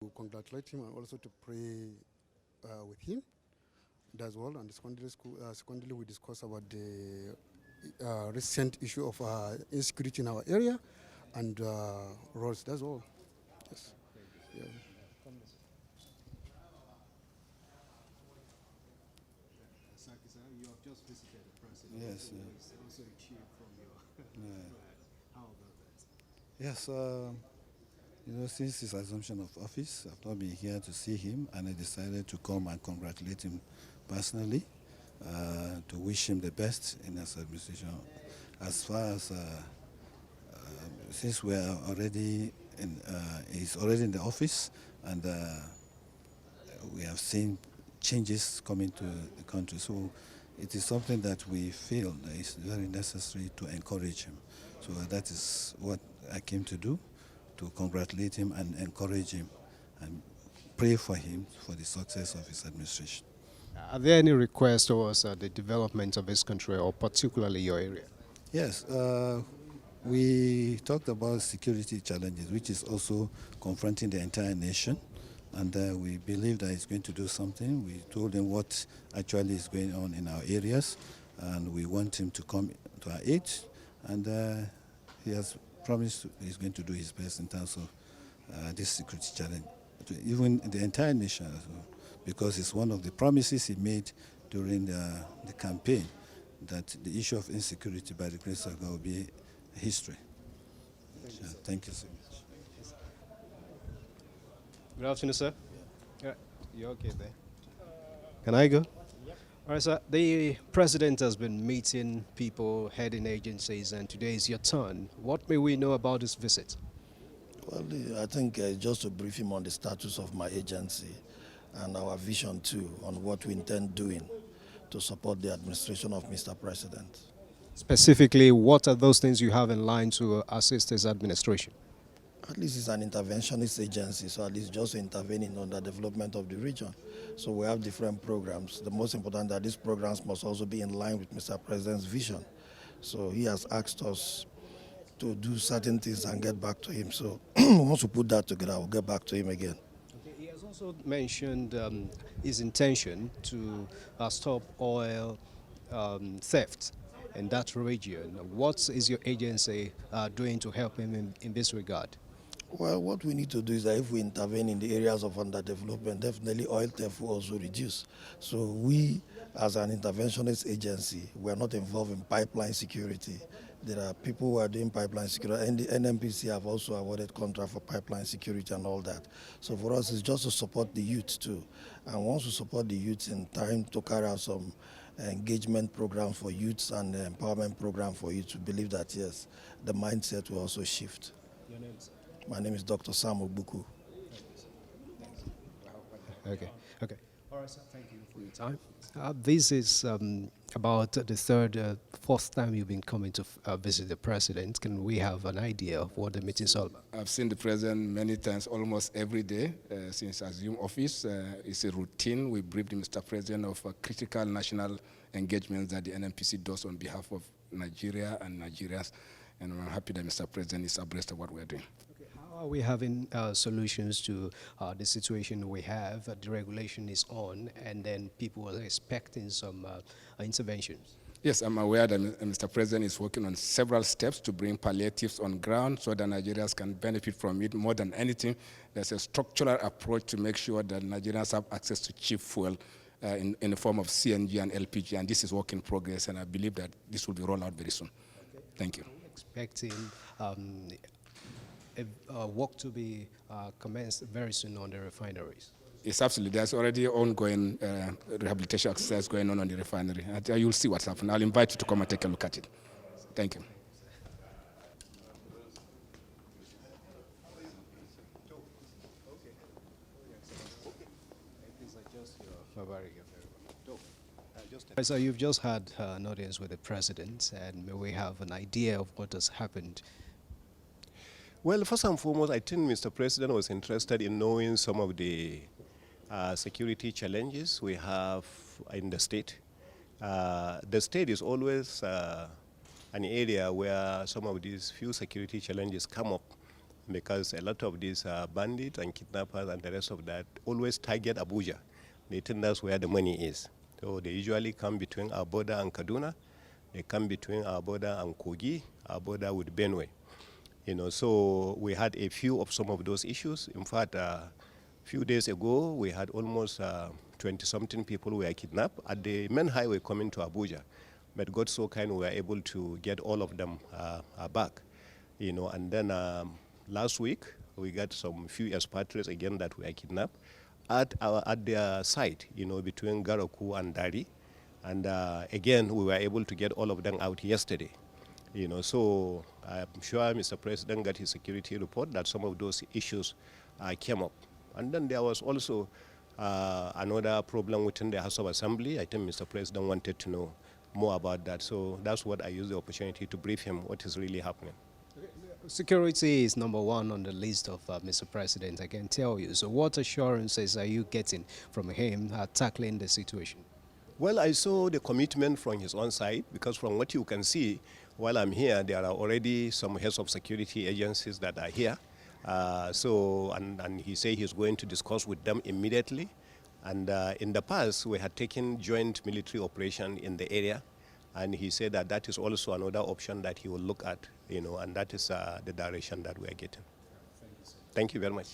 To congratulate him and also to pray with him. That's all. And secondly, we discuss about the recent issue of insecurity in our area and roads. That's all. Yes. Yeah. You have just visited the president. Yes. It's also a cheer from your Yeah. How about that? Yes. Since his assumption of office, I've not been here to see him, and I decided to come and congratulate him personally, to wish him the best in his administration. As far as since we are already he's already in the office, and we have seen changes coming to the country. So it is something that we feel that is very necessary to encourage him. So that is what I came to do, to congratulate him and encourage him and pray for him for the success of his administration. Are there any requests towards the development of this country, or particularly your area? Yes, we talked about security challenges, which is also confronting the entire nation, and we believe that he's going to do something. We told him what actually is going on in our areas, and we want him to come to our aid, and he has promised he's going to do his best in terms of this security challenge, even the entire nation as well, because it's one of the promises he made during the campaign, that the issue of insecurity, by the grace of God, will be history. Thank you so much. Good afternoon, sir. Yeah, you okay there? Can I go? Yep. All right, sir. The president has been meeting people, heading agencies, and today is your turn. What may we know about this visit? Well, I think just to brief him on the status of my agency and our vision too on what we intend doing to support the administration of Mr. President. Specifically, what are those things you have in line to assist his administration? At least it's an interventionist agency, so at least just intervening on the development of the region. So we have different programs. The most important that these programs must also be in line with Mr. President's vision. So he has asked us to do certain things and get back to him. So once we put that together, we'll get back to him again. Okay, he has also mentioned his intention to stop oil theft in that region. What is your agency doing to help him in this regard? Well, what we need to do is that if we intervene in the areas of underdevelopment, definitely oil theft will also reduce. So we, as an interventionist agency, we are not involved in pipeline security. There are people who are doing pipeline security, and the NNPCL have also awarded contract for pipeline security and all that. So for us, it's just to support the youth too. And once we support the youth in time to carry out some engagement program for youths and empowerment program for youth, we believe that, yes, the mindset will also shift. Your name, sir? My name is Dr. Sam Ogbuku. Okay. All right, sir. Thank you for your time. This is about the fourth time you've been coming to visit the president. Can we have an idea of what the meeting is all about? I've seen the president many times, almost every day since I assumed office. It's a routine. We briefed Mr. President of critical national engagements that the NNPC does on behalf of Nigeria and Nigerians. And I'm happy that Mr. President is abreast of what we're doing. Okay. How are we having solutions to the situation we have? The regulation is on, and then people are expecting some interventions. Yes, I'm aware that Mr. President is working on several steps to bring palliatives on ground so that Nigerians can benefit from it. More than anything, there's a structural approach to make sure that Nigerians have access to cheap fuel in the form of CNG and LPG, and this is work in progress, and I believe that this will be rolled out very soon. Okay. Thank you. Expecting work to be commenced very soon on the refineries. Yes, absolutely. There's already ongoing rehabilitation exercise going on the refinery. You'll see what's happening. I'll invite you to come and take a look at it. Thank you. So you've just had an audience with the president, and may we have an idea of what has happened? Well, first and foremost, I think Mr. President was interested in knowing some of the security challenges we have in the state. The state is always an area where some of these few security challenges come up. because a lot of these bandits and kidnappers and the rest of that always target Abuja. They think that's where the money is. So they usually come between our border and Kaduna. They come between our border and Kogi, our border with Benue. So we had a few of some of those issues. In fact, a few days ago, we had almost 20-something people were kidnapped at the main highway coming to Abuja. But God so kind, we were able to get all of them back. And then last week, we got some few expatriates again that were kidnapped at their site, between Garoku and Dari. And again, we were able to get all of them out yesterday. So I'm sure Mr. President got his security report that some of those issues came up. And then there was also another problem within the House of Assembly. I think Mr. President wanted to know more about that. So that's what I used the opportunity to brief him what is really happening. Security is number one on the list of Mr. President, I can tell you. So what assurances are you getting from him tackling the situation? Well, I saw the commitment from his own side, because from what you can see, while I'm here, there are already some heads of security agencies that are here. And he said he's going to discuss with them immediately. And in the past, we had taken joint military operation in the area. And he said that that is also another option that he will look at, and that is the direction that we are getting. Thank you very much.